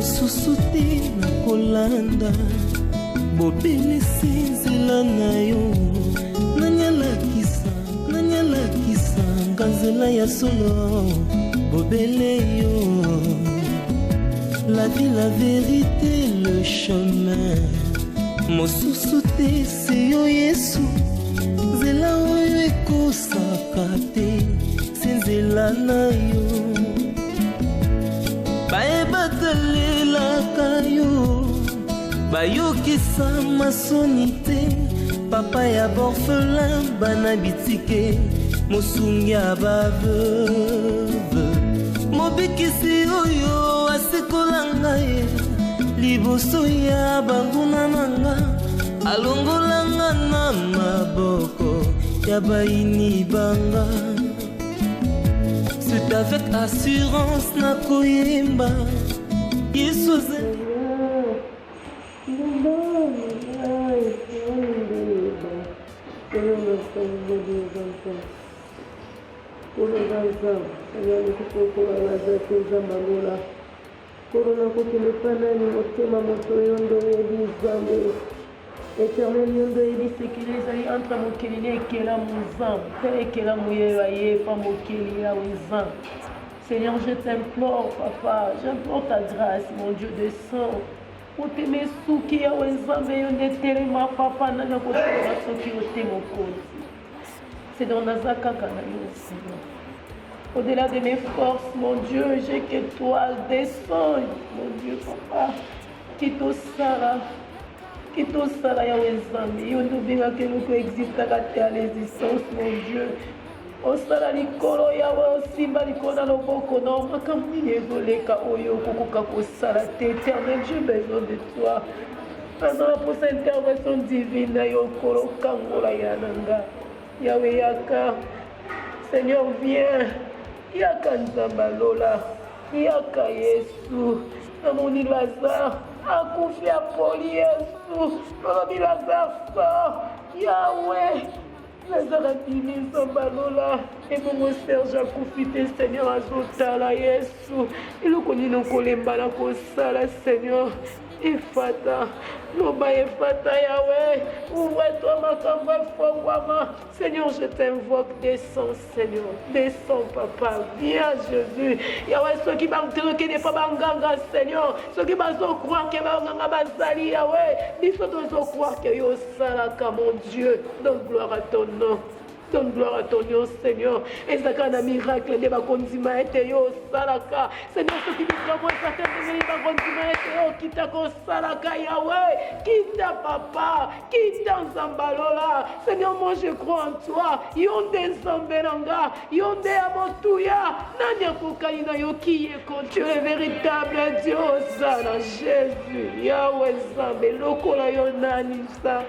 mosusu te nakolanda bobelisi nzela na yo nanyalakisanga nzela ya solo bobele yo la vie, la vérité, le chemin mosusu te se yo Yesu nzela oyo ekosaka te se nzela na yo bayebatalelaka yo bayokisa masoni te papa ya borfelin bana bitike mosungi ya baveuve mobikisi oyo asekolanga ye liboso ya banguna nanga alongolanga na maboko ya baini banga. C'est avec assurance nakoyemba Yesu Éternel, yondo ebi sekele ezali entre mokili na ekela mozan mpe ekela moyeba ye pa mokili ya wezan. Seigneur, je t'implore, papa, j'implore ta grâce, mon Dieu de sang. Oteme suki ya wezambe yo ndetelema papa nanga kotelema soki ote mokonzi. C'est dans naza kaka na yo, Seigneur. Au-delà de mes forces, mon Dieu, j'ai que toi, descends, mon Dieu, papa, kitosala ya wezambe yo ndobengaka eloko existaka te à l'existence, mon Dieu. Osala likolo yawe osimba likolo na loboko na makambo nini ezoleka oyo okokoka kosala te. Éternel, j'ai besoin de toi. Azala posa intervention divine na yo kolokangola ya nanga yawe yaka. Seigneur, viens, yaka nzamba lola, yaka Yesu. Namoni Lazare akufi apoli Yesu, nalobi Lazare sort, Yahweh. Lazare abimi nzamba lola, ebongo Serge akufi te, Seigneur azotala Yesu. Eloko nini okolemba na kosala, Seigneur. Efata, loba efata Yahweh, ouvre-toi ma campagne fongwama. Seigneur, je t'invoque, descends Seigneur, descends papa, viens Jésus. Yahweh, ceux qui m'ont qui n'est pas banganga Seigneur, ceux qui m'ont croire que banganga bazali Yahweh, ils sont croire que yo salaka mon Dieu, donne gloire à ton nom. Donne gloire à ton nom, Seigneur. Et ça, quand un miracle, il va continuer à être yo, salaka. Seigneur, ce qui dit vraiment, certains il va continuer à être yo, qui t'a salaka, Yahweh, qui t'a papa, qui t'a zambalola. Seigneur, moi je crois en toi. Yonde zamberanga, yonde amotuya, nanya kokaina yo qui est contre Dieu, le véritable Dieu, Zana, Jésus, Yahweh, Zambe, lokola yonani sa,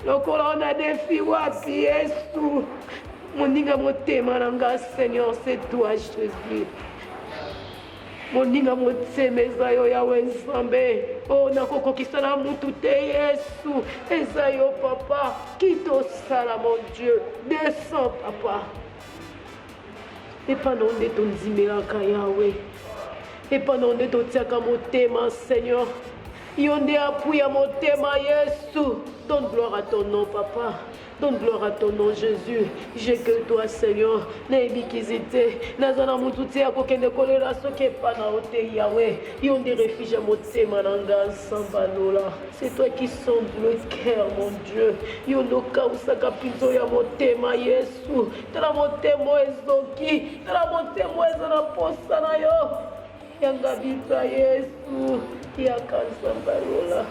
lokola on a des filles, wapi, Yesu. Mon ninga motema nanga Seigneur, c'est toi Jésus. Mon ninga motemeza yo Yahweh Nzambe. Oh nakoko kisala mutu te Yesu. Eza yo papa, kitosala mon Dieu. Descends papa. Et pendant de ton zimelaka Yahweh. Et pendant de ton tiaka motema Seigneur. Yonde appuya motema Yesu. Donne gloire à ton nom papa. Donne gloire à ton nom, Jésus. J'ai que toi, Seigneur. N'ébikizité. Nazana mututi à kokende kolera soke pana ote Yahweh. Yonde refuge mote mananga sambalola. C'est toi qui sondes le cœur, mon Dieu. Yondo kausaka pizo ya motema Yesu. Tala motemo ezoki. Tala motemo ezana posa na yo. Yanga bita Yesu. Yaka sambalola.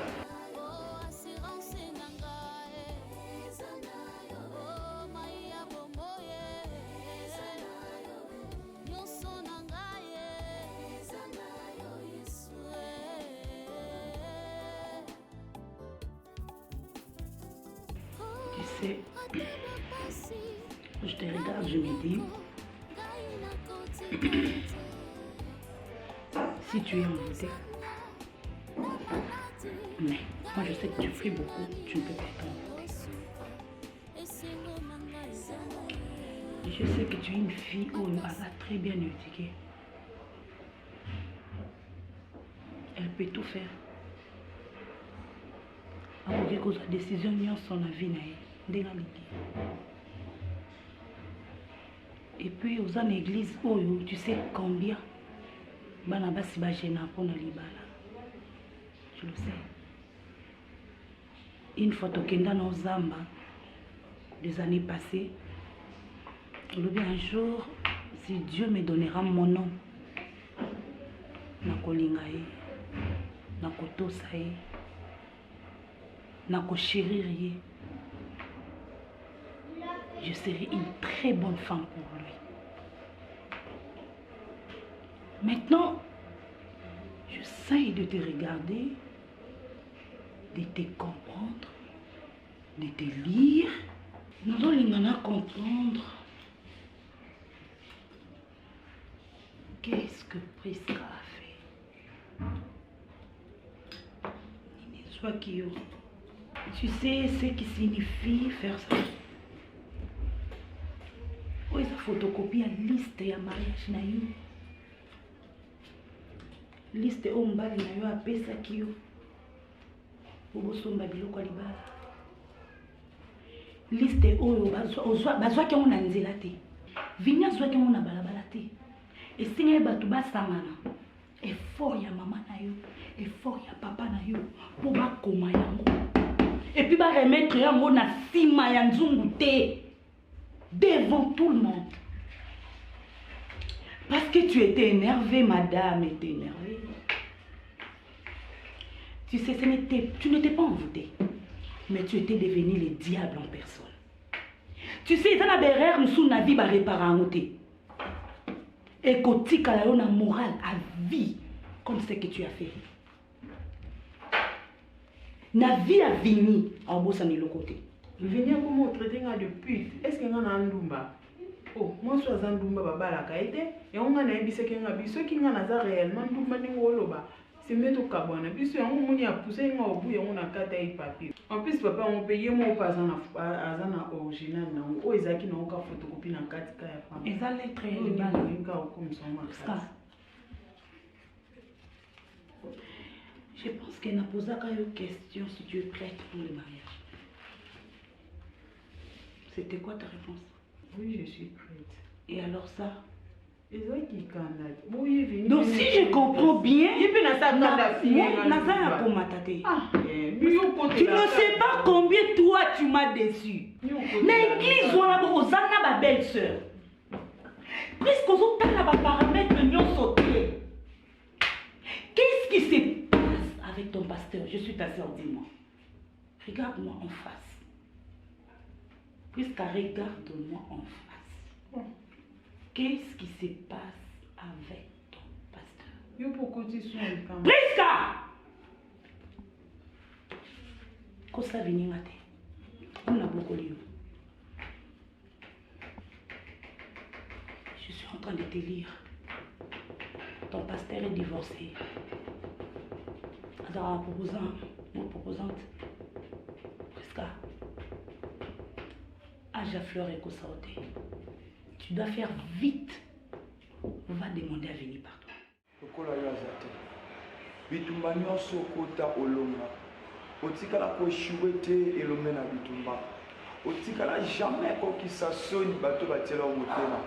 Je te regarde, je me dis, si tu es envoûté, mais moi je sais que tu fais beaucoup, tu ne peux pas t'envoûter. Je sais que tu es une fille où elle a très bien éduquée. Elle peut tout faire. Akoki kozwa décision nyonso na vie na ye ndenge alingi. Et puis aux en église oyo tu sais combien bana basi ba gêna pona libala. Je le sais. Une fois tokenda na Zamba des années passées, un jour si Dieu me donnera mon nom, nakolinga ye, nakotosa ye, nakochérir ye, je serai une très bonne femme pour lui. Maintenant, j'essaie de te regarder, de te comprendre, de te lire. Nous allons comprendre qu'est-ce que Prisca a fait. Soit qui, tu sais ce qui signifie faire ça. Oui, ça photocopie la liste ya mariage na yo. Liste o mbali na yo apesa kiyo. Obosomba biloko libala. Liste oyo bazwa ke ona nzela te. Vinya zwa ke ona balabala te. Esinga batu basangana. Effort ya mama na yo, effort ya papa na yo po bakoma yango. Et puis ba remettre yango na sima ya nzungu te. Devant tout le monde. Parce que tu étais énervée, madame était énervée. Tu sais, tu n'étais pas envoûtée, mais tu étais devenu le diable en personne. Tu sais, dans la berère, nous sommes vie à réparer en côté. Et côté quand on a morale à vie, comme ce que tu as fait. Na vie a vini en bossant de l'autre côté. Venir comment traiter de pute. Est-ce qu'il y a un ndumba? Oh, moi je suis un ndumba baba la kaite. Et on a un bise qui a bise qui a réellement ndumba n'ingoloba. C'est mettre au cabane. Puis si on a poussé un au bout et on a quatre papiers. En plus papa on paye mon pas en original non. Oh ils a qui n'ont qu'à photocopie dans quatre cas. Ils allaient très bien. Comme son marque. Je pense qu'elle n'a posé qu'une question si tu es prête pour le mariage. C'était quoi ta réponse? Oui, je suis prête. Et alors ça? Donc si je comprends bien, tu ne sais pas combien toi tu m'as déçu. L'église, on a ma belle-sœur. Puisque on a des paramètres non sautés. Qu'est-ce qui se passe avec ton pasteur? Je suis ta sœur, dis-moi. Regarde-moi en face. Prisca, regarde-moi en face. Qu'est-ce qui se passe avec ton pasteur? Prisca! Kosa viningate. On a beaucoup de. Je suis en train de te lire. Ton pasteur est divorcé. Alors, proposante. Prisca. Aja fleur et Kosaote. Tu dois faire vite. On va demander à venir par toi. Okola yazate. Bitumba nyonso kota olonga. Otikala ko chouete elombe na bitumba. Otikala jamais ko kisasoni bato batela omotema.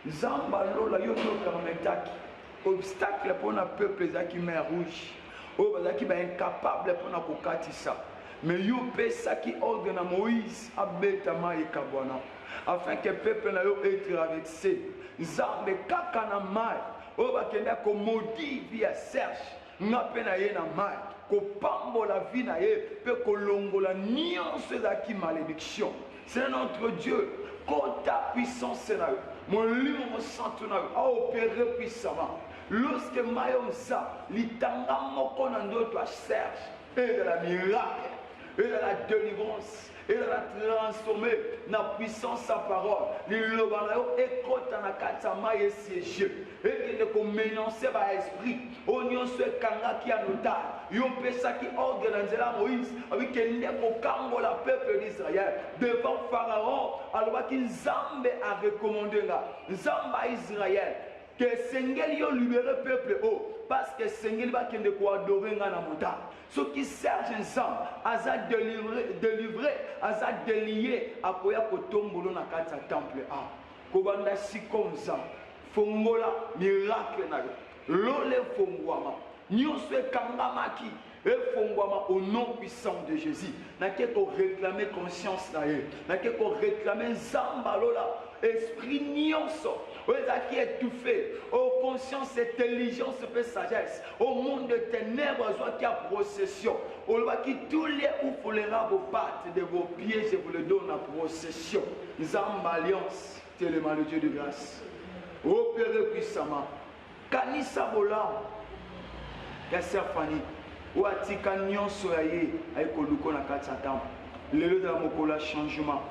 Nzamba lola yo no permetaki. Obstacle pour un peuple zaki mer rouge. O bazaki ba incapable pour na kokatisa. Mais yo pesa qui ordonne à Moïse abeta mai kabwana afin que le peuple na yo être traversé. Nzambe kaka na mai o bakenda ko maudit via Serge ngape na ye na mai ko pambola vie na ye pe ko longola nyonso zaki malédiction. C'est notre Dieu. Quand ta puissance est là, mon lion me sent à opérer puissamment. Lorsque Mayonsa, l'itanga moko na ndoto a Serge et de la miracle et de la délivrance et de la transformer na puissance sa parole. L'ilobanayo et kota na katama et siège et de ko mélancer ba esprit onyo se kanga ki anota yo pesa ki ordre na nzela Moïse avec kende ko kango la peuple d'Israël devant Pharaon alors ki Nzambe a recommandé là Nzamba Israël que Sengeli yo libérer peuple parce que Sengeli va kende ko adorer nga na montagne. Ce qui serge ensemble, aza délivré, aza délié, akoya ko tombolo na kati ya temple kobanda sikonza, fongola miracle na lole fongwama, nyonso ekangamaki. Et fongwama au nom puissant de Jésus. N'a qu'à réclamer conscience na ye. N'a qu'à réclamer zambalola. Esprit nyonso. Qui est étouffé. Oh conscience, intelligence et sagesse. Au monde de ténèbres, soit qui a procession. On va qui tous les ouf les vos pattes de vos pieds, je vous le donne en procession. Zamba alliance. Tellement le Dieu de grâce. Opérez puissamment. Kanissa vola. Kasser Fanny. Ou atika nyonso ya ye ayekoluka na kati ya temple lelo ezala mokolo ya changement,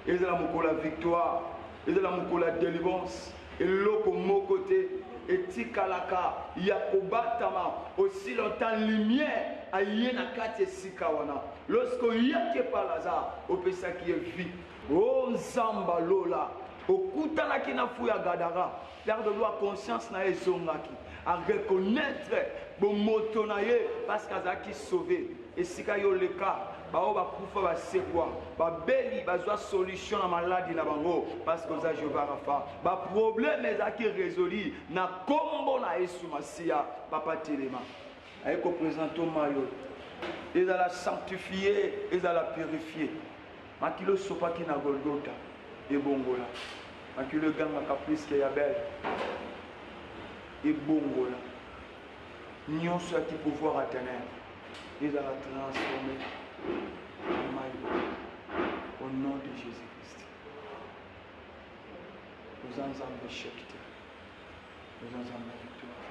ezala mokolo ya victoire, ezala mokolo ya délivrance. Eloko moko te etikalaka ya kobatama aussi longtemps lumière aye na kati esika wana. Lorsque oyaki par Lazare opesaki ye vie. O nzamba lola okutanaki na fu ya Gadara, père de loi conscience na ezongaki à reconnaître bon moto na ye parce qu'azaki sauvé et sika yo le cas bao ba kufa ba sekwa ba beli bazwa solution na maladie na bango parce que za Jéhovah Rapha ba problème ezaki résolu na kombo na Yesu Masia papa telema ayeko présenter mayo ezala sanctifier ezala purifier makilo sopaki na Golgotha et bongola makilo ganga caprice ke ya belle et bongola nyonso ya pouvoir à ténèbres ils allont transformer en maillot au nom de Jésus-Christ. Nous en sommes chèques, nous en sommes victoire.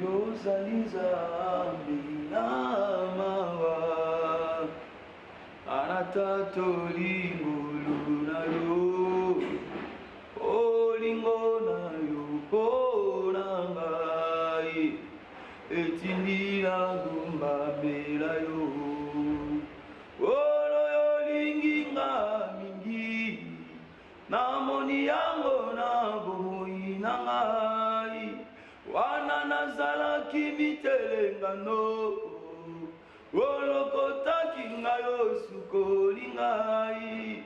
Yo zaliza mbina mawa anata tolingo na yo olingo na yo na ngai etindira gumba bela yo olo yo linginga mingi namoni yango na bomoi na ngai wana nazalaki mitelengano olokotaki ngai osukoli ngai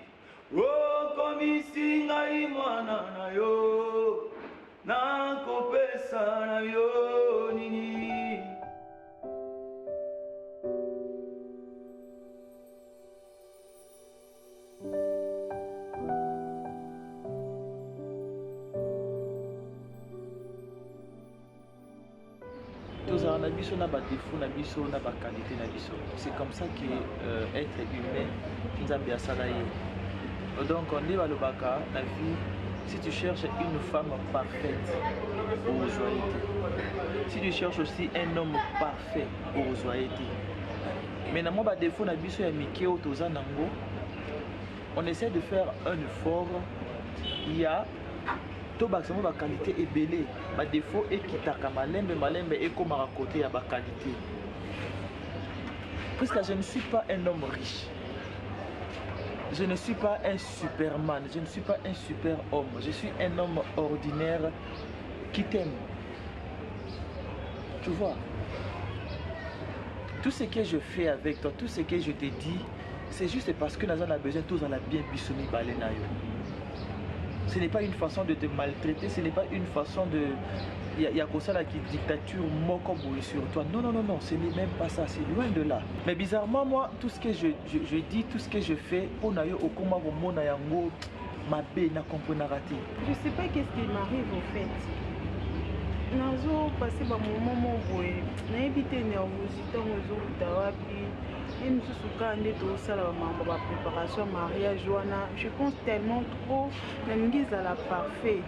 okomisi ngai mwana na yo nakopesa na yo nini. tozala na biso na badefo na biso na baqualité na biso. C'est comme ça que être humain nzambe asala ye. Donc nde balobaka na vie, si tu cherches une femme parfaite, ozwa te. Si tu cherches aussi un homme parfait, ozwa te. Mais na moi badefo na biso ya mike o toza nango, on essaie de faire un effort. Il y a tout maximum de qualité et belé, mais défaut et qui t'a malembe et comme à côté à qualité. Puisque je ne suis pas un homme riche, je ne suis pas un superman, je ne suis pas un super homme, je suis un homme ordinaire qui t'aime. Tu vois, tout ce que je fais avec toi, tout ce que je te dis, c'est juste parce que nous avons besoin tous en la bien bissouni balenayo. Ce n'est pas une façon de te maltraiter, ce n'est pas une façon de... Il y a comme ça qui dictature moko sur toi. Non, non, non, non, ce n'est même pas ça, c'est loin de là. Mais bizarrement, moi, tout ce que je dis, tout ce que je fais, on a eu au coma au monde yango, ma bé n'a compris raté. Je sais pas qu'est-ce qui m'arrive au fait. Nazo passé par mon moment où j'ai évité nervosité, et nous sommes la préparation mariage. Je pense tellement trop à la parfait.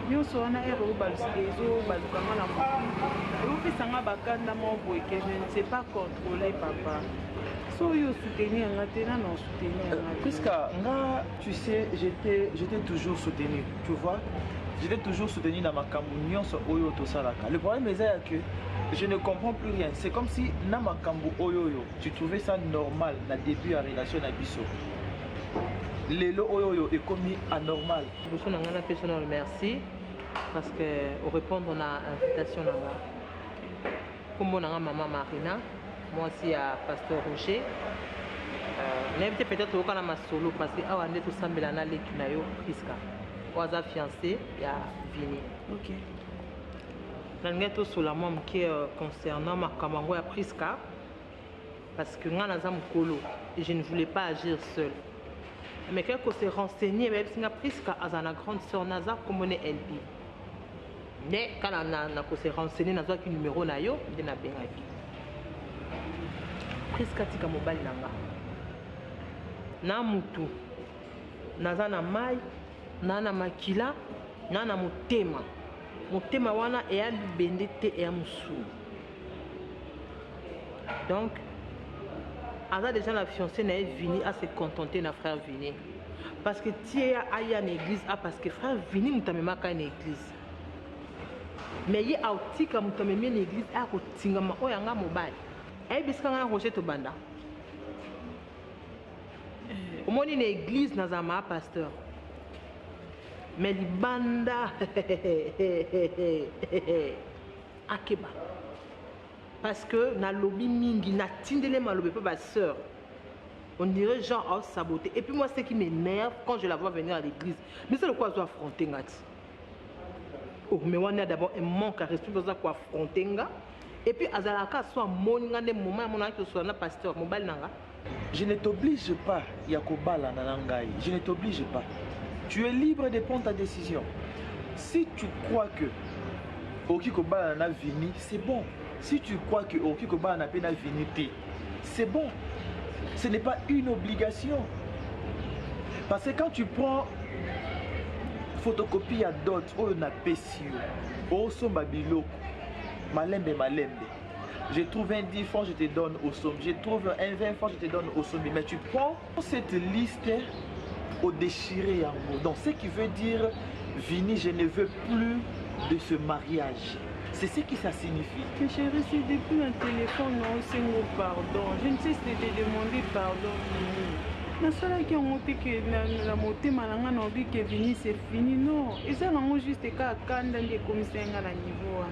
Nous sommes je ne sais pas contrôler papa. Puisque tu sais, j'étais toujours soutenu, tu vois. J'étais toujours soutenu dans ma communion sur Oyo Tosalaka. Le problème est que je ne comprends plus rien. C'est comme si dans ma kambu Oyoyo, tu trouvais ça normal dans le début de la relation avec Bisso. Lelo Oyoyo est commis anormal. Merci. parce que au répondre on a invitation là. Comme on a maman Marina, moi aussi à pasteur Roger. N'invité peut-être au Canada solo parce que on est tout semblé à l'aller qui n'a eu Priska. On a fiancé il y a Vini. Ok. Nanga tout sur la même qui concernant ma camarade à Priska parce que moi nazam kolo et je ne voulais pas agir seul. Mais quelqu'un s'est renseigné même si Priska a une grande sœur Naza comme on est LP. Mais quand on s'est renseigné dans un numéro na yo de na bengabi. Priska tika mobile nanga. Na mutu naza na mai na makila na motema. Motema wana eya libende te eya musu. Donc Aza déjà la fiancée n'a Vini à se contenter na frère Vini. Parce que tia aya na église parce que frère Vini mutamema ka na église. Mais ye autika mutamema na église a ko tingama oyanga mobile. E bisika na Roger to banda. Omoni na église na zama pasteur. Mais libanda akeba. Parce que na lobby mingi na tindele ma lobby pas ma sœur. On dirait genre oh saboter. Et puis moi ce qui m'énerve quand je la vois venir à l'église, mais c'est le quoi je affronter ngati. Oh mais on a d'abord un manque à respect pour ça quoi affronter nga. Et puis azalaka soit moninga des moments mon que soit na pasteur mobile nanga. Je ne t'oblige pas Yakobala nanangai. Je ne t'oblige pas. Tu es libre de prendre ta décision. Si tu crois que Okikobala na vini, c'est bon. Si tu crois que Okikobala na pena vinité, c'est bon. Ce n'est pas une obligation. Parce que quand tu prends photocopie à d'autres, on a pécieux, au somba biloko, malembe. Je trouve un 10 francs, je te donne au somme. Je trouve un 20 francs, je te donne au somme. Mais tu prends cette liste au déchiré en mots. Donc ce qui veut dire, Vini, je ne veux plus de ce mariage. C'est ce que ça signifie. Mais chérie, c'est depuis un téléphone, non, c'est mon pardon. Je ne sais si te demander pardon. Na sala qui a monté que la montée malanga na obi que Vini c'est fini non. Et ça non juste qu'à kanda des commissaires à la niveau.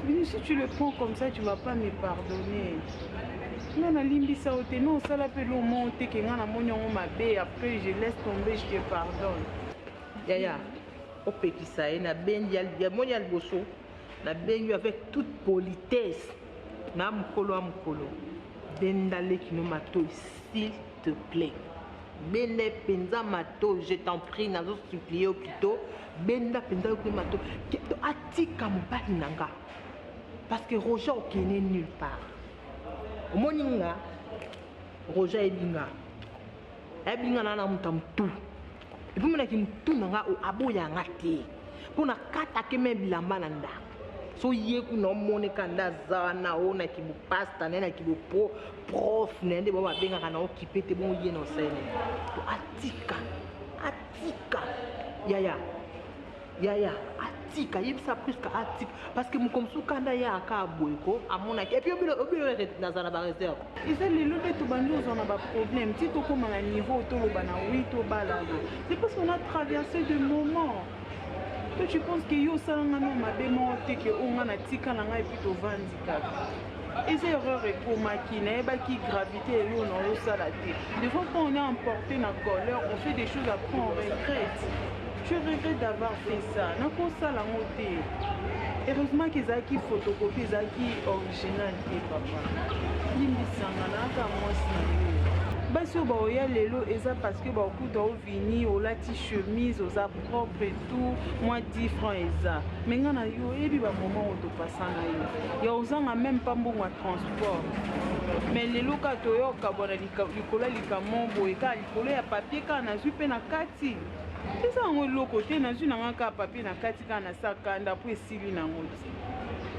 Vini si tu le prends comme ça, tu vas pas me pardonner. Non na limbi ça ote non ça la peut le monter que ngana monyo mabe après je laisse tomber je te pardonne. Yaya. Opekisa na bendi ya monya liboso. Na bengi avec toute politesse. Na mukolo amukolo. Bendale kino mato s'il te plaît. Bende penza mato, je t'en prie, nazo supplier au plutôt. Benda penza au mato. Atika mobali nanga. Parce que Roger okene nulle part. Moninga Roger ebinga. Ebinga na mutamtu. Et puis mona ki mutu nanga o aboya ngate. Pona kata ke me bilamba nanda. So yeku no mone kanda zana ona ki bu pasta nena ki bu prof nende baba benga kana okipete bon ye no sene to atika yaya atika yebisa presque atika parce que mukomsu kanda ya aka boyko amona et puis obilo na zana ba réserve Isa lelo de to bandi on a ba problème si to comme à niveau to lo bana oui to balade c'est parce qu'on a traversé des moments. Toi tu penses que yo salanga no mabemo te que on a tika na ngai plutôt vandika. Et ces erreurs et pour maquiner qui gravité et on a salaté. Des fois quand on est emporté dans la colère, on fait des choses après on regrette. Je regrette d'avoir fait ça. N'a pas ça la montée. Heureusement qu'ils ont qui photocopie, ils ont qui original et papa. Limbi sangana ka moi ça. Basi oya lelo eza parce que ba okuta ovini olati chemise oza propre et tout moi 10 francs eza mais ngana yo ebi ba moment o to pasana yo ya ozanga même pas mbongo transport mais lelo ka to yo ka bona likola likamombo e ka likolo ya papier ka na zupe na kati eza ngo loko te na zu na ngaka papier na kati ka na sakanda po esili na ngoti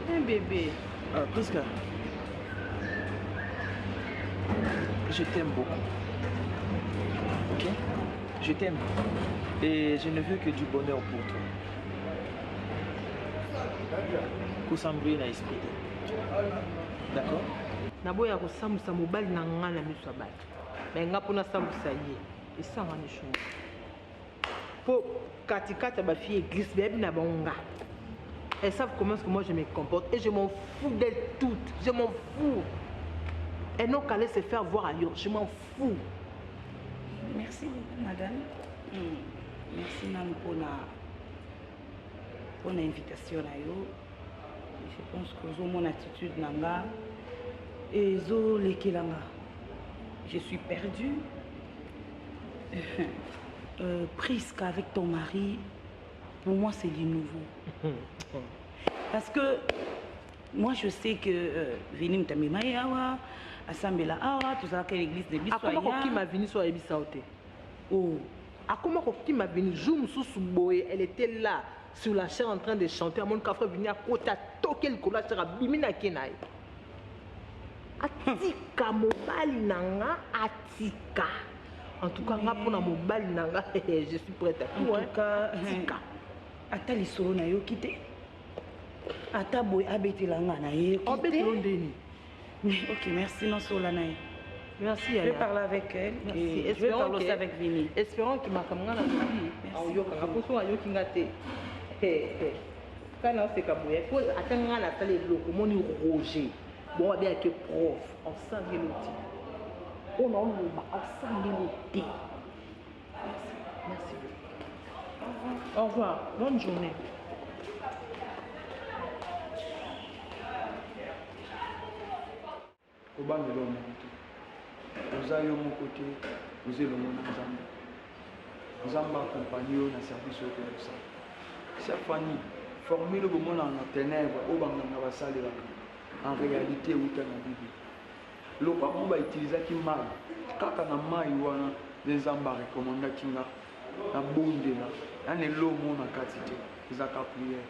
un bébé Priska, je t'aime beaucoup. Ok? Je t'aime. Et je ne veux que du bonheur pour toi. Kosambri na esprit. D'accord? Naboya kosambusa mobali na ngana miso bato. Mais nga pona sambusa ye. Esanga ni chou. Po katikati ya bafille église beyebi na bango nga. Elles savent comment est-ce que moi je me comporte et je m'en fous d'elles toutes. Je m'en fous. Elles n'ont qu'à aller se faire voir ailleurs. Je m'en fous. Merci, madame. Merci, madame, pour l'invitation. Je pense que mon attitude nanga et zo lekelanga. Je suis perdue. Prisque avec ton mari, pour moi c'est du nouveau. Parce que moi je sais que Vinim Tamimaya awa, Asambela awa, tout ça que l'église de Bissoya. Comment qui m'a venu sur Ebisaote? Oh, comment qui m'a venu? Joum Sousouboye, elle était là sur la chaîne en train de chanter. À mon café venu à côté à toquer le collage sur Bimina Kenai. Atika mobali nanga atika. En tout cas, pour la mobile, je suis prête à tout. En tout cas, ata lisolo na yo kite. Ata boy abeti langa na ye. Ok, merci non sola na ye. Merci. Je vais parler avec elle. Et je vais parler aussi avec Vini. Espérons que ma camarade a dit. Quand on s'est caboué, il faut attendre la salle de l'eau. Mon Roger. Bon, on va bien que prof. On sent l'outil. On a ensemble l'outil. Merci. Au revoir. Bonne journée. Obangelo moto. Oza yo mon côté, vous êtes le monde ensemble. Nzamba accompagné na service au comme ça. Chaque famille formé le monde en ténèbres au banganga basale en réalité ou dans la Bible. Le papa va utiliser qui mal. Kaka na mai wana nzamba recommanda kinga na bonde na. Ane lo mo na katite. Izaka prière.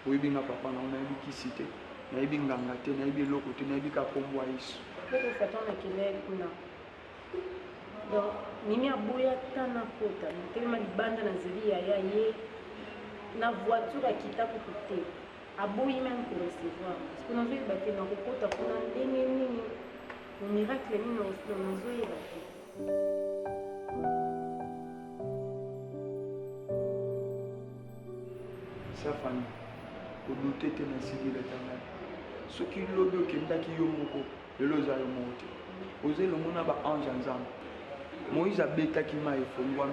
Oui binga papa na ona bi kisite. Na ibi nganga te na ibi loko te na ibi ka kombo Yesu. Pour fatana kelele kuna. Donc mimi aboya tana kota. Ntelema libanda na zeli ya ye na voiture akita pour côté. Aboyi même pour recevoir. Parce que nous avons battu dans le côté pour un déni. Le miracle est nous avons battu. Sa famille, pour douter de la cité de l'éternel. Ce qui l'obéit au Kenda qui yomoko, le loza yomote. Osez le monde à ange ensemble. Moïse a bêta qui m'a effondré.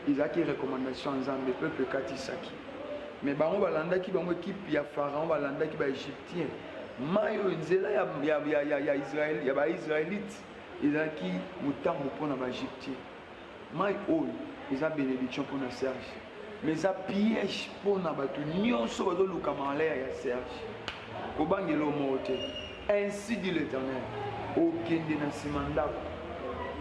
Ils ont qui recommandation ensemble, le peuple Katisaki. Mais on va l'anda qui va une équipe, il y a Pharaon, on va l'anda qui va égyptien. Mayo nzela ya Israël, il y a Israélites. Ils ont qui mutambo pour les égyptiens. Mayo ils ont bénédiction pour le Serge. Mais ça piège pour na batu nyonso bazo luka malaya ya Serge. Kobangelo mote. Ainsi dit l'Éternel. Okende na simandako.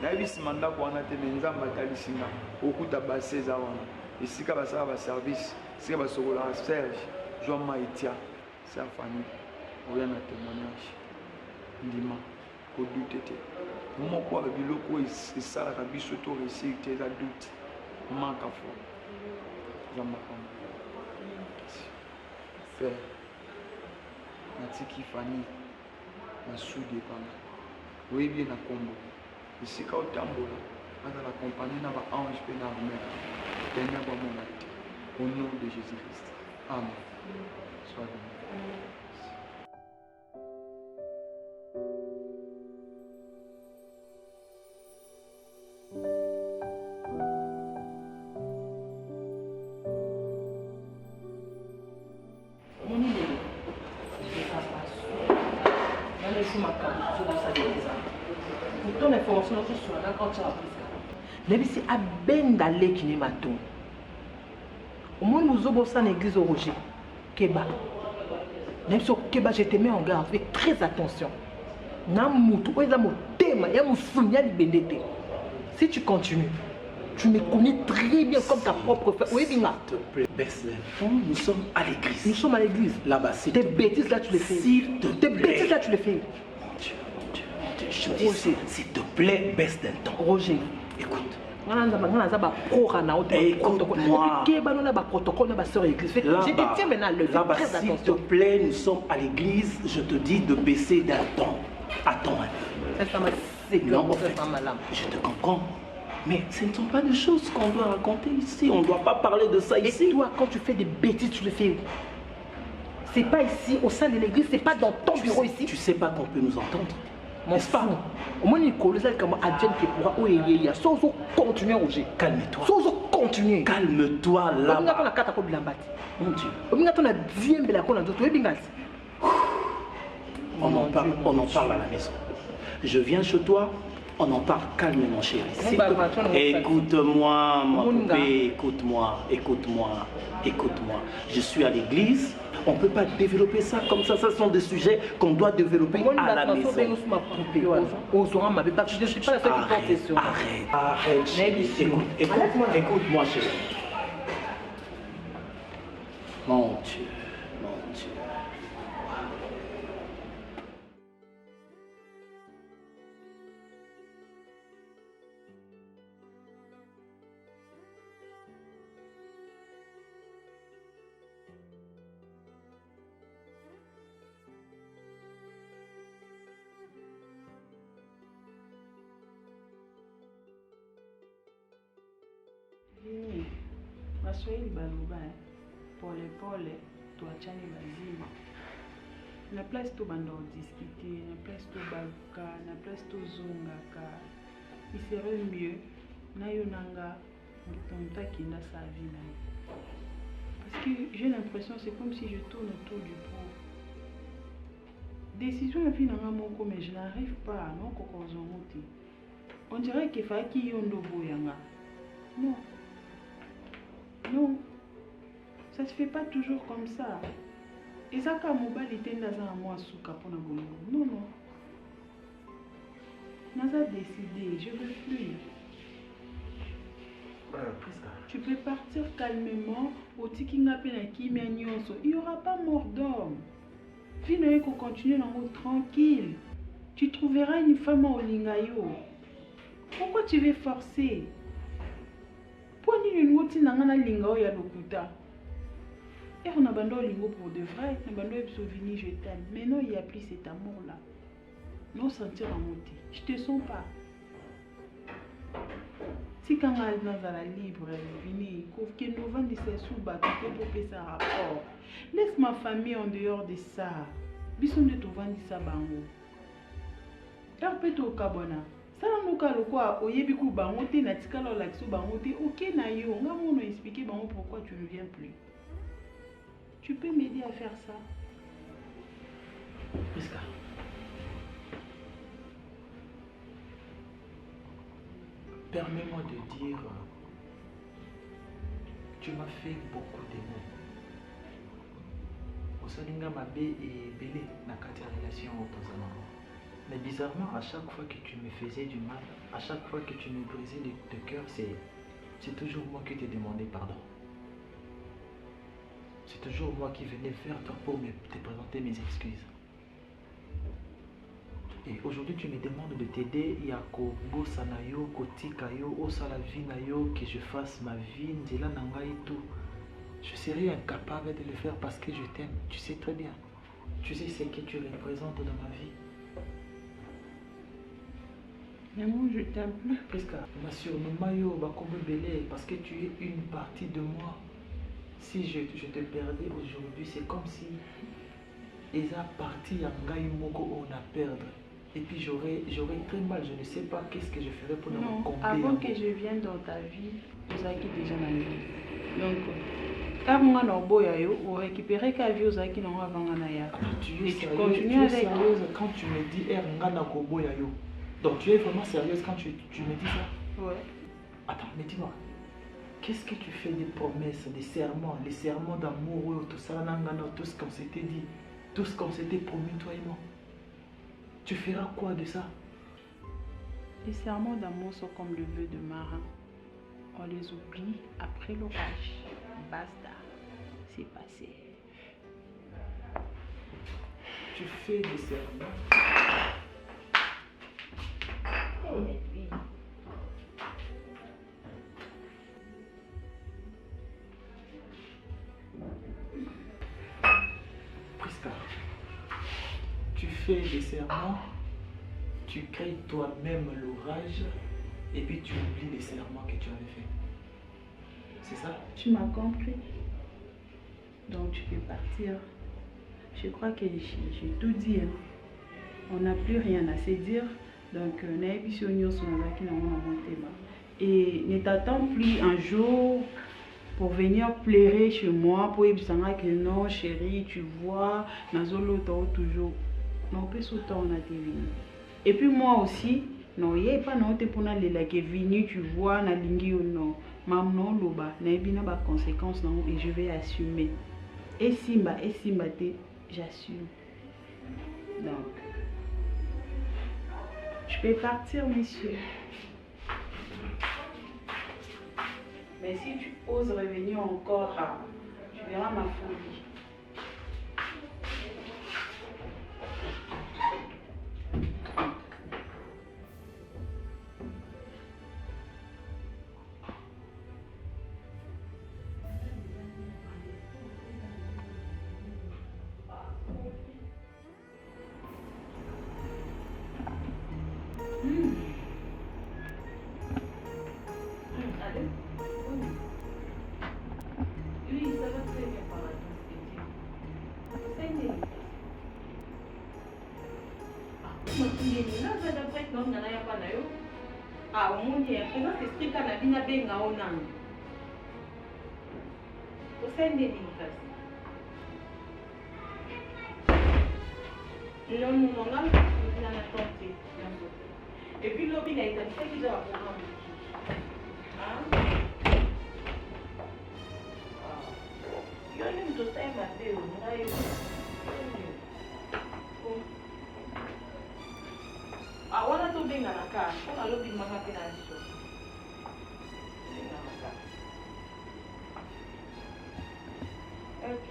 Na yebi simandako wana te nzamba talisinga. Okuta baseza wana. Esika basala ba service, esika basokola Serge, Jean Maïtia, sa famille. Oya na témoignage. Ndima ko douter. Moko ba biloko esala ka biso to réussir te za doute. Manka fo. Père, natiki fani na soudé pana. Oui bien na Congo. Ici quand tambola, on a accompagné na ba ange pe na armée. Tena ba monate. Au nom de Jésus-Christ. Amen. Sois béni. Pour ton information, je suis là quand tu as appris ça. Mais c'est à ben d'aller qui n'est pas tout. Au moins, nous avons ça en église au Roger. Keba. Même sur Keba, je te mets en garde. Fais très attention. Si tu continues, tu me connais très bien comme ta propre frère. Oui, Binga. S'il te plaît, baisse les fonds. Nous sommes à l'église. Nous sommes à l'église. Là-bas, tes bêtises là, tu les fais. S'il te plaît. Tes bêtises là, tu les fais. Je dis, s'il te plaît, baisse d'un ton. Roger, écoute. Écoute-moi. Là-bas, s'il te plaît, nous sommes à l'église. Je te dis de baisser d'un ton. Attends un peu. Non, en fait, je te comprends. Mais ce ne sont pas des choses qu'on doit raconter ici. On ne doit pas parler de ça ici. Et toi, quand tu fais des bêtises, tu le fais où? C'est pas ici, au sein de l'église, c'est pas dans ton bureau ici. Tu sais pas qu'on peut nous entendre, n'est-ce pas? Au moins, Nicolas, comme Adjen qui pourra, oui, sans continuer, Roger. Calme-toi. Sans continuer. Calme-toi là-bas. Mon Dieu. On en parle à la maison. Je viens chez toi, on en parle calmement, chérie. Écoute-moi, ma poupée, écoute-moi. Je suis à l'église. On ne peut pas développer ça comme ça. Ce sont des sujets qu'on doit développer à la maison. Arrête. Écoute-moi, chérie. Mon Dieu. Waswahili baluba pole pole tuachane bazima. Na place to bando discuter, na place to baluka, na place to zongaka. Il serait mieux na yonanga mutonta kinda sa vie na. Parce que j'ai l'impression c'est comme si je tourne autour du pot. Décision à vie nanga moko mais je n'arrive pas non kokozongote. On dirait qu'il faut qu'il yondo boyanga. Non. Non, ça ne se fait pas toujours comme ça. Et ça, quand mon bal était dans un mois sous capon à non, non. Naza décidé, je ne veux plus. Tu peux partir calmement au Tikingapenaki, mais il n'y aura pas mort d'homme. Finalement, qu'on continue dans mode tranquille. Tu trouveras une femme au Lingayo. Pourquoi tu veux forcer? Et on a abandonné lingo pour de vrai, on a abandonné je t'aime. Mais non, il n'y a plus cet amour-là. Non, sentir en monter. Je te sens pas. Si quand on est dans la libre, que nous vendons des sous-bas, pour payer ça rapport. Laisse ma famille en dehors de ça. Bison de tout vendre ça bango. Perpète au cabana. Ça nous a quoi au yebiku bangote na tikalo lakso bangote ok na yo nga mono expliquer bango pourquoi tu ne viens plus. Tu peux m'aider à faire ça? Priska. Permets-moi de dire, tu m'as fait beaucoup de mots. Osalinga mabe et belé na kati relation autozana. Mais bizarrement, à chaque fois que tu me faisais du mal, à chaque fois que tu me brisais le cœur, c'est toujours moi qui t'ai demandé pardon. C'est toujours moi qui venais vers toi pour te présenter mes excuses. Et aujourd'hui, tu me demandes de t'aider, il y a Kobosa Nayo, Kotikayo, Osala vie Nayo, que je fasse ma vie, Nzela Nanga et tout. Je serais incapable de le faire parce que je t'aime, tu sais très bien. Tu sais ce que tu représentes dans ma vie. Mais moi, je t'aime plus. Priska, ma surnomayo, Bakombe Belé, parce que tu es une partie de moi. Si je te perdais aujourd'hui, c'est comme si Eza parti à Ngaï Moko on a perdre. Et puis j'aurais très mal, je ne sais pas qu'est-ce que je ferais pour non, me combler. Avant que je vienne dans ta vie, vous avez déjà ma vie. Donc, car moi, on récupérer ta vie, vous avez qui n'ont avant Naya. Tu es sérieuse quand tu me dis Ngana Koboyayo. Donc tu es vraiment sérieuse quand tu me dis ça? Ouais. Attends, mais dis-moi, qu'est-ce que tu fais des promesses, des serments, les serments d'amour, tout ça, tout ce qu'on s'était dit, tout ce qu'on s'était promis, toi et moi? Tu feras quoi de ça? Les serments d'amour sont comme le vœu de marin. On les oublie après l'orage. Basta, c'est passé. Tu fais des serments. Priska, tu fais des serments, tu crées toi-même l'orage et puis tu oublies les serments que tu avais fait. C'est ça? Tu m'as compris. Donc tu peux partir. Je crois que j'ai tout dit. Hein. On n'a plus rien à se dire. Donc, et ne t'attends plus un jour pour venir pleurer chez moi, pour dire que non, chérie, tu vois, Nazolo toujours. Non, on peut sauter, on a été venu. Et puis moi aussi, non, il n'y a pas non, pour la qui est venu, tu vois, na lingi ou non. Mam non, loba, na ebina ba conséquences non, et je vais assumer. Et simba, j'assume. Donc, je peux partir, monsieur. Mais si tu oses revenir encore, tu verras ma folie. Et puis l'objet il a été fait déjà à programme. Il y a une dose à mater ah, on a tout bien à la carte. On a l'objet de ma pénalité. Ok,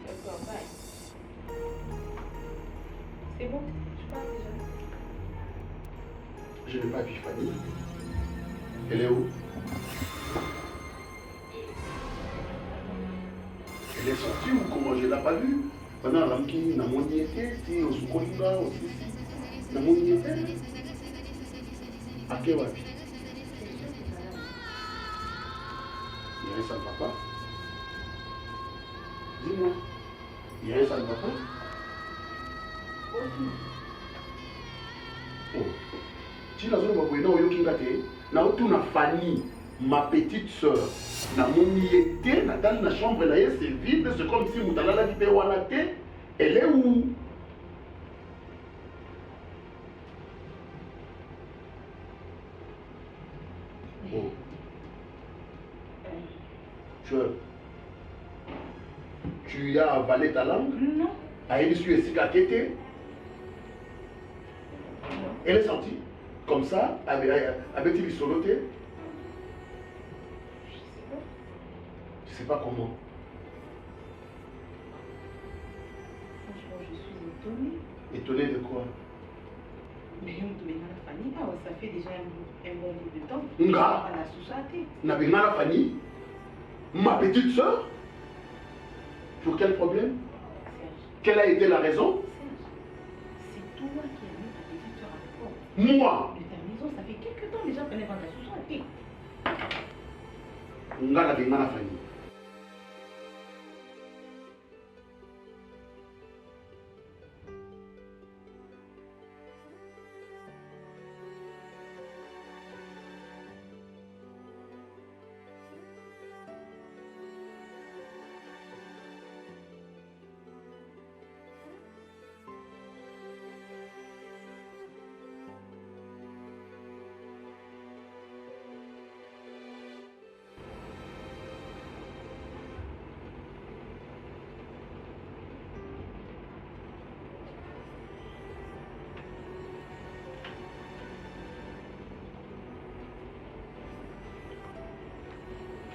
d'accord, bye. C'est bon, je pars déjà. Je n'ai pas vu Fanny. Elle est où? Elle est sortie ou comment? Je ne l'ai pas vue. Pendant la qui n'a mon diété, si au Soukolinga, aussi, n'a mon diété. À quel wapi? Il y a un sale papa. Dis-moi, il y a un sale papa? Oh. Si la zone va na Fanny, ma petite soeur, na mon été, dans la chambre là, c'est vide, c'est comme si Moutala la vie elle est où? Oh. Tu as avalé ta langue? Non. Elle est Elle est sortie comme ça, avec-il soloté? Je ne sais pas comment. Franchement, je suis étonnée. Étonnée de quoi? Mais on te la Fanny, ça fait déjà un bon bout de temps. Nga. À la société. N'a pas la Fanny? Ma petite soeur? Pour quel problème? Quelle a été la raison? C'est toi qui as mis ta petite soeur à l'école. Moi? De ta maison, ça fait quelques temps déjà qu'elle est dans la société. Nga n'a pas la Fanny.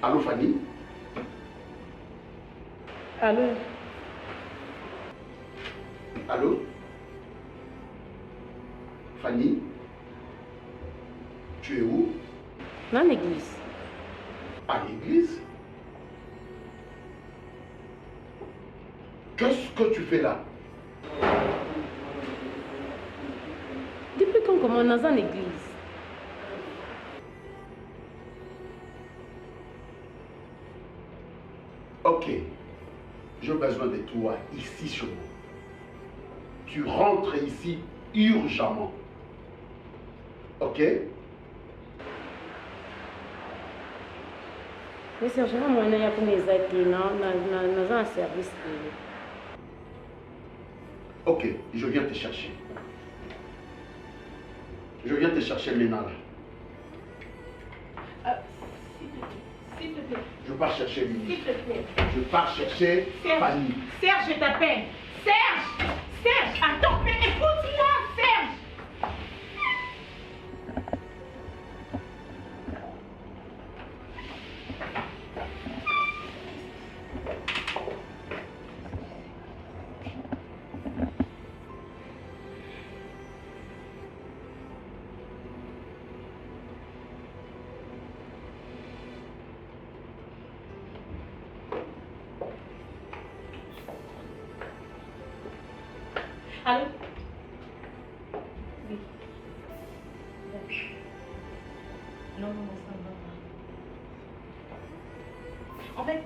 Allô Fanny? Allô? Allô? Fanny? Tu es où? Dans l'église. À l'église? Qu'est-ce que tu fais là? Depuis quand on commence dans l'église? j'ai besoin de toi ici chez moi. Tu rentres ici urgemment. Ok? Mais Serge, moi, je suis dans un service. Ok, je viens te chercher. Je viens te chercher Léna là. S'il te plaît. Je pars chercher Mimi. S'il te plaît. Je pars chercher Fanny. Serge, je t'appelle. Serge! Serge, attends, mais écoute-moi, Serge! Allô? Oui. Non, ça ne va pas. En fait,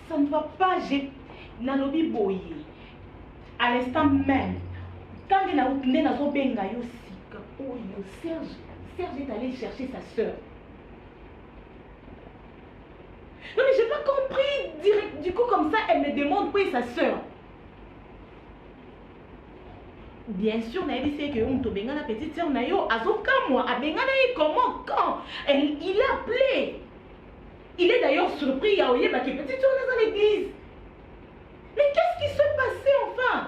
ça ne va pas. J'ai Nalobi Boye. À l'instant même, quand il a obtenu dans son bengayo, Serge est allé chercher sa soeur. Non, mais j'ai pas compris. Du coup, comme ça, elle me demande où est sa soeur. Bien sûr, Naïli sait que on benga la petite sœur Nayo, Azoka moi, a benga Naïli comment, quand il a appelé. Il est d'ailleurs surpris, Yaoye, bah, que petite sœur est dans l'église. Mais qu'est-ce qui s'est passé enfin?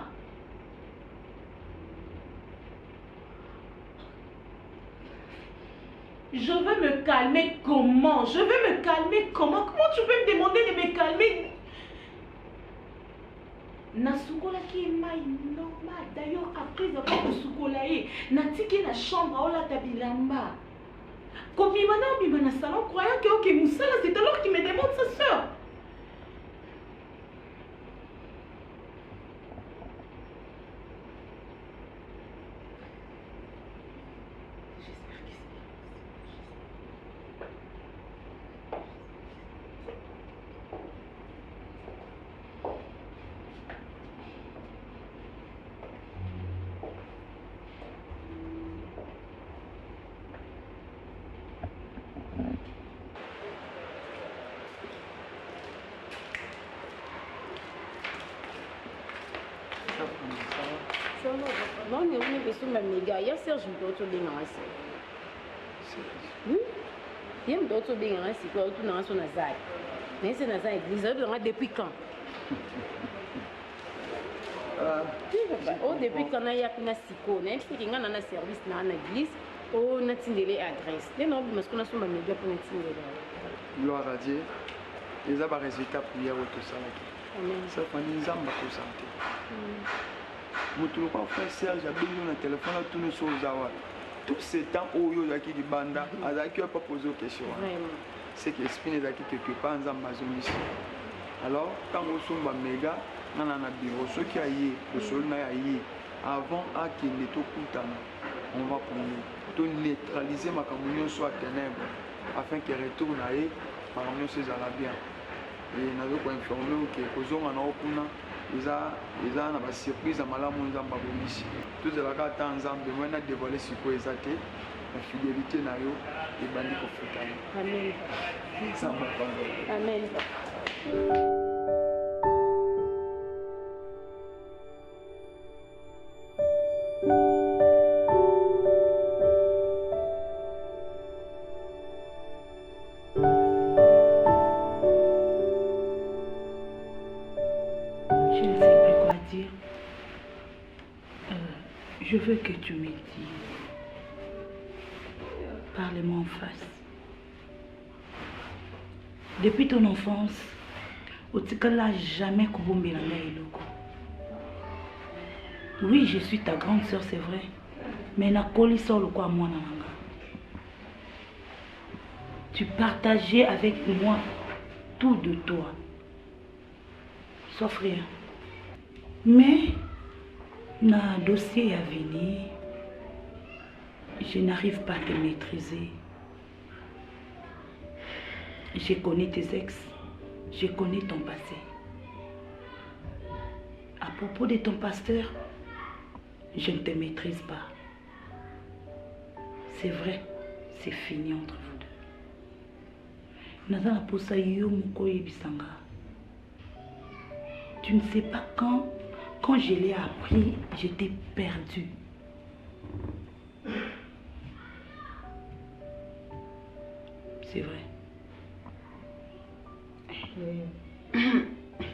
Je veux me calmer comment? Je veux me calmer comment? Comment tu peux me demander de me calmer? Nasukola qui est maï normal. D'ailleurs, après avoir Nasukola, Natiki la chambre à Ola Tabilamba. Comme il m'a dit, dans le salon, croyant que ok, Moussala, c'est alors qu'il me demande sa soeur. Non, on est sur même les gars. Il y a Serge d'autres bien ainsi. Oui. Il y a d'autres bien ainsi. Quoi, tout dans son azar. Mais c'est dans l'église. Depuis quand? Oh, depuis quand il y a un siko. Il y a un service dans l'église. Oh, on a une adresse. Non, parce qu'on a sur ma média pour une gloire à Dieu. Les a résultats pour hier ou tout ça. Ça fait une zamba pour santé. Moutoulouka frère Serge a besoin d'un téléphone à tous nos choses. Tout ce temps où il y a qui dit banda, il n'a pas posé de questions. C'est que l'esprit n'est qui quelque part en Amazon ici. Alors, quand on sommes méga, on a un bureau, ceux qui aillent, le sol n'a aillé, avant qu'il ne soit contana, on va pour neutraliser ma communion soit ténèbres, afin qu'elle retourne à eux, ma communion se la bien. Et nous avons informé que les gens ont ils ont une surprise à Malamu Nzamba Bomishi. Tout ce qui est en Nzamba, moi, on a dévoilé ce qui est la fidélité na yo et bandi kofutana. Amen. Nzamba Kongo. Amen. Je veux que tu me dises. Parle-moi en face. Depuis ton enfance, Otikala jamais Kubombela Eloko. Oui, je suis ta grande soeur, c'est vrai. Mais Nakoli sort le quoi moi Nanga. Tu partageais avec moi tout de toi. Sauf rien. Mais na dossier à venir, je n'arrive pas à te maîtriser. Je connais tes ex. je connais ton passé. À propos de ton pasteur, je ne te maîtrise pas. C'est vrai, c'est fini entre vous deux. Nazana posa yo mukoye bisanga. Tu ne sais pas quand je l'ai appris, j'étais perdue. C'est vrai.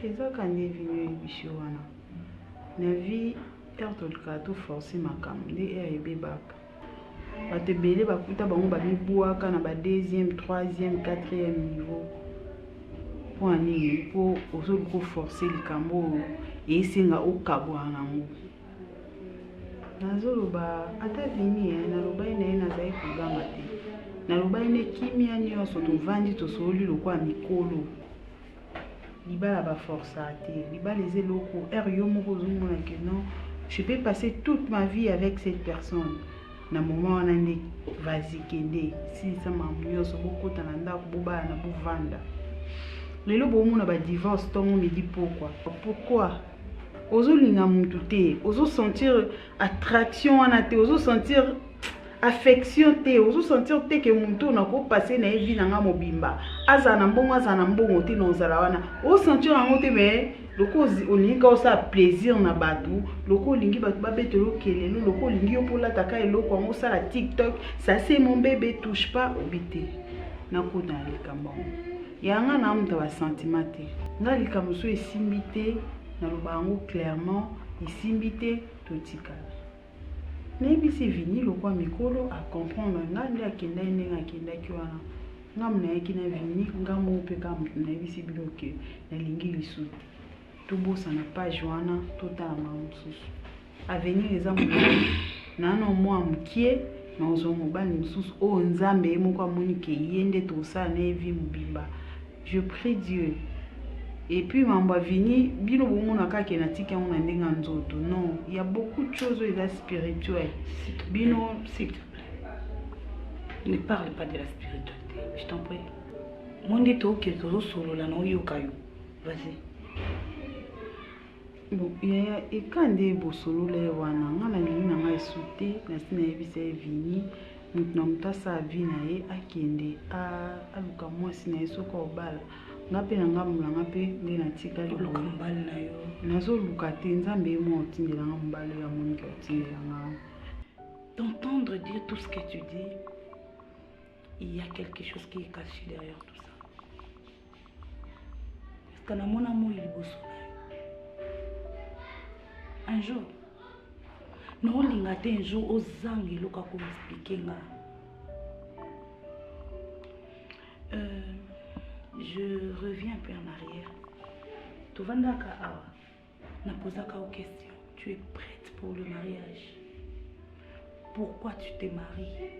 eza kandi evino ebisho wana na vie ere tolukaka toforce makambo nde ere ebebaka bato ebele bakuta bango bamibwaka na ba 2e 3e 4e niveau mpo anini mpo ozoluka oforce likambo oyo esenga okabwana nango nazoloba ata vini naloba ye na ye nazali koganga te naloba ye ne kimia nyonso tovandi tosoli lokwa mikolo libala baforça te libala eza eloko ere yo moko ozomona ke non je peux passer toute ma vie avec cette personne na moment wana nde vas-y kende silisa mamu nyonso bokota na ndako bobala na bovanda lelo bomona badivorce ntongo medi pourquoi ozolinga mutu te ozosentir attraction wana te ozosentir affection te ozosentir te ke mutu nakopase na ye vi nanga mobimba aza na mbongo te na ozala wana osentir yango te me loko olingi ka osala plaisir na bato loko olingi bato babetela okelelo loko olingi yo mpolataka eloko yango osala tiktok ça c'est mon bébé touche pas obi te nakota na likambo yanga na mutu basentiment te nga likambo so esimbi te naloba yango clairement esimbi te totikala nayebisi vini lokwa mikolo acomprendre nga nde akenda ye ndenge akendaki wana nga munayaki na vini nga moo mpe ka mutu nayebisi bino ke nalingi lisusu tobosana page wana totala mosusu avenir eza molai nana mwa mokie na ozwa mobali mosusu oyo nzambe ye moko amoni ke ye nde tosala na ye vi mobimba. Je prie Dieu. Et puis mambo avini bino bomona kaka na tika on a ndenga nzoto. Non, il y a beaucoup de choses spirituelles. Bino, s'il te plaît. Ne parle pas de la spiritualité, je t'en prie. Mon dit que tu solo la no yokayo. Vas-y. Bon, et quand des beaux solo les wana ngana nini na ngai souté na sina yebisa vini na mutasa vina ye akende a luka mwasi na yeso ko bala ngape na ngamulanga pe nde na tika luka mbali na yo nazo luka te nzambe mo otindela ngambalo ya monika otindela nga. D'entendre dire tout ce que tu dis, il y a quelque chose qui est caché derrière tout ça. Parce que na mon amour il bosse. Un jour, nous avons un jour aux anges qui ont expliqué. Je reviens un peu en arrière. Tu vas posé une question. Tu es prête pour le mariage? Pourquoi tu t'es mariée?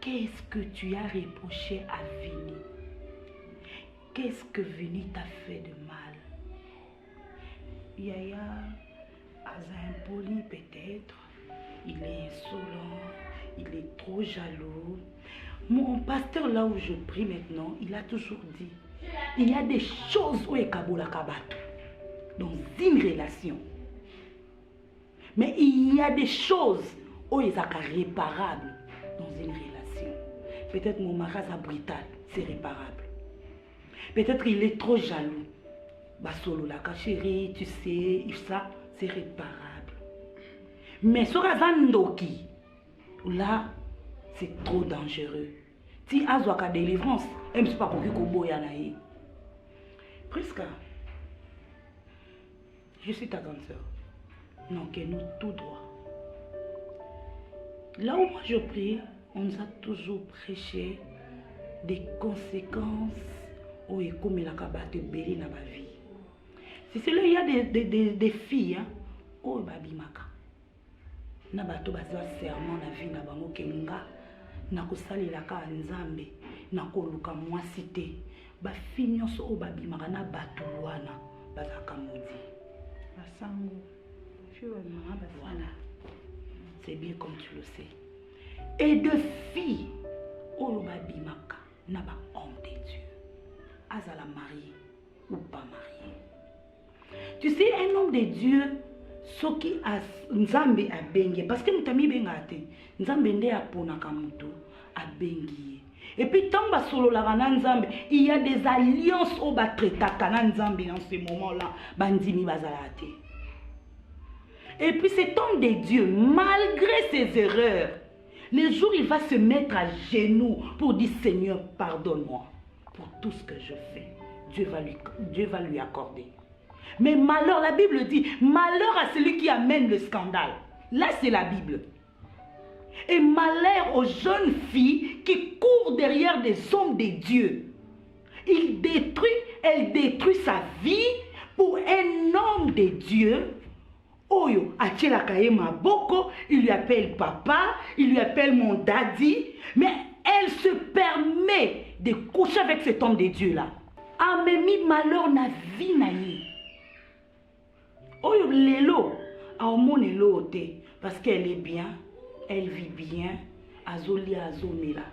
Qu'est-ce que tu as reproché à Vini? Qu'est-ce que Vini t'a fait de mal? Yaya a impoli peut-être, il est insolent, il est trop jaloux. Mon pasteur là où je prie maintenant, il a toujours dit, il y a des choses où est Kabola Kabato dans une relation. Mais il y a des choses où ils sont réparables dans une relation. Peut-être mon mari est brutal, c'est réparable. Peut-être il est trop jaloux. Basolo la chérie, tu sais, ça c'est réparable. Mais sur Azandoki, là c'est trop dangereux. Si Azwaka délivrance, elle ne sait pas pour qui boyanaï. Presque. Je suis ta grande soeur. Non, que nous tout droit. Là où moi je prie, on nous a toujours prêché des conséquences où il comme la kabate belé dans ma vie. Si c'est là il y a des filles, hein, oh babimaka. Na bato bazwa serment na vie na bango kenga na kosali la ka nzambe na koluka mwasi te. Ba fille nyonso o babimaka na bato wana bazaka modi. Basango. Voilà. C'est bien comme tu le sais. Et de filles o babimaka na ba homme de Dieu. azala marié ou pas marié. Tu sais, un homme de Dieu, ce qui a Nzambe a bengi, parce que nous avons bengate, Nzambe nde a pona kamuto a bengi. Et puis tant que solo la Nzambe, il y a des alliances au batretaka na Nzambe dans ce moment-là, bandimi bazalate. Et puis cet homme de Dieu, malgré ses erreurs, les jours il va se mettre à genoux pour dire Seigneur, pardonne-moi pour tout ce que je fais. Dieu va lui accorder. Mais malheur, la Bible dit, malheur à celui qui amène le scandale. Là, c'est la Bible. Et malheur aux jeunes filles qui courent derrière des hommes de Dieu. Elle détruit sa vie pour un homme de Dieu. Oyo, Achela Kayema Boko, il lui appelle papa, il lui appelle mon daddy, mais elle se permet de coucher avec cet homme de Dieu là. A mis malheur na vie na ye. Oyo lelo, a omone lote, parce qu'elle est bien, elle vit bien, azoli azomela.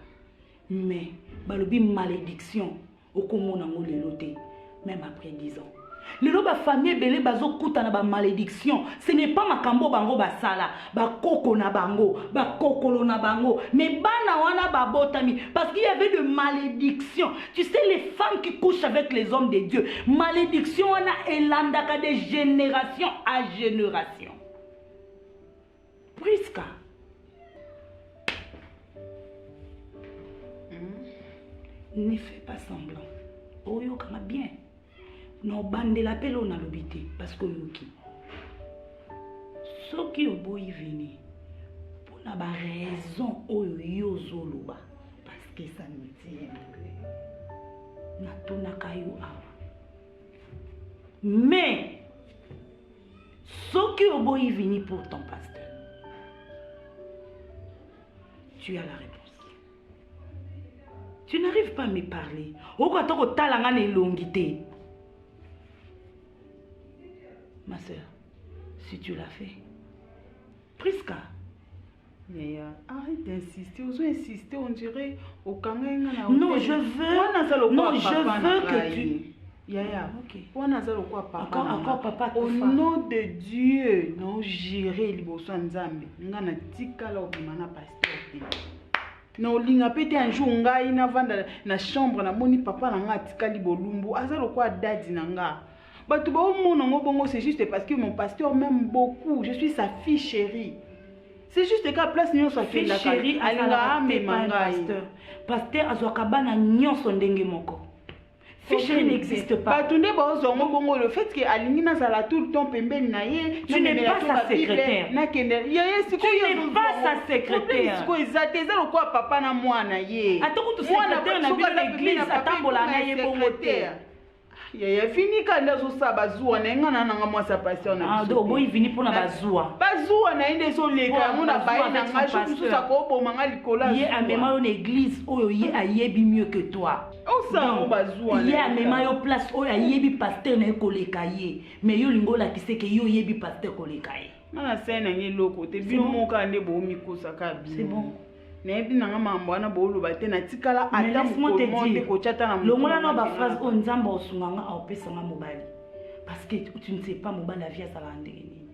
Mais, balobi malédiction, okomona ngo lelote, même après 10 ans. Lelo ba famille belé bazo kuta na ba malédiction, ce n'est pas makambo bango basala, ba koko na bango, ba kokolo na bango, mais bana wana ba botami parce qu'il y avait de malédiction. Tu sais les femmes qui couchent avec les hommes de Dieu, malédiction wana elandaka de génération à génération. Priska. Ne fais pas semblant. Oyo kama bien. Non, bande la pelle on a l'obité parce que yoki. Ce qui est beau y venir pour na ba raison oyo yozoloba parce que ça me tient na tona kayo awa. Mais ce qui est beau y venir pour ton pasteur, tu as la réponse. Tu n'arrives pas à me parler. Au quoi tu as la longité. Ma soeur, si tu l'as fait, Priska. Mais arrête d'insister, on insister, on dirait au Kangana. Non, je veux que tu. Yaya, ok. Encore papa. Au nom de Dieu, non gérer les bossons Nzambe. Ngana tika la obimana pasteur. Non linga pété un jour ngai na vanda na chambre na moni papa na nga tika li bolumbu. Azalo kwa dadi na nga. C'est juste parce que mon pasteur m'aime beaucoup. Je suis sa fille chérie. C'est juste qu'à place nous soit fille chérie. Pasteur Azwakabana nyon son dengue moko. Fille chérie n'existe pas. Le fait que Alingina Zala tout le temps pembeni na ye. Tu n'es pas sa secrétaire. Tu n'es pas sa secrétaire. Papa na mwana ye. Attends que tu secrétaire na l'église atambola na ye bongote. Yaya fini kanda zo sa bazua na ngana na ngama sa pasteur na. Ah do boy vini pona bazua. Bazua na inde so leka ngona baye na ngasho tout ça ko bo manga likola. Ye amema yo église oyo ye ayebi mieux que toi. O sa o bazua. Ye amema yo place oyo ayebi pasteur na koleka ye. Mais yo lingola kiseke yo yebi pasteur koleka ye. Na sena ngi loko te bino moka nde bo mikosa ka bi. C'est bon. Laisse-moi te dire, longola na ba phrase o nzamba osunganga opesanga mobali parce que tu ne sais pas mobali la vie azala ndeni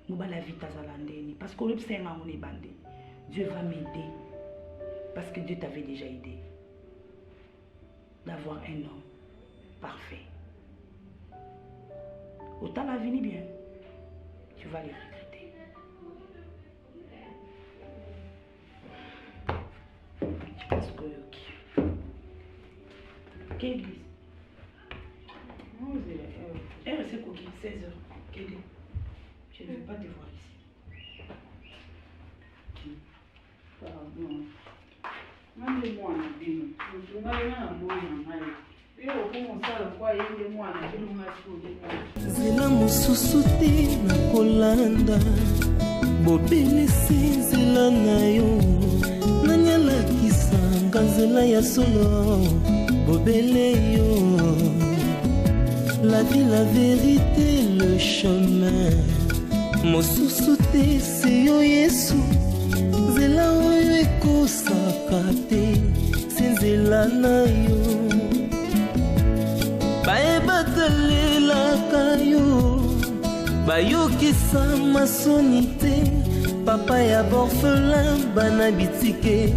mobali la vie azala ndeni parce que le senga ngone bande Dieu va m'aider parce que Dieu t'avait déjà aidé d'avoir un homme parfait. Autant la vie bien, tu vas les regretter. Parce que quelle église? C'est quoi? 16h. Je ne veux pas te voir ici. Pardon. Zela mosusu te na kolanda bobelisi nzela na yo nani alakisanga nzela ya solo bobele yo. La vie, la vérité, le chemin mosusu te se yo Yesu nzela oyo ekosaka te se nzela na yo. batalelaka yo bayokisa masoni te papa ya borphelin bana bitike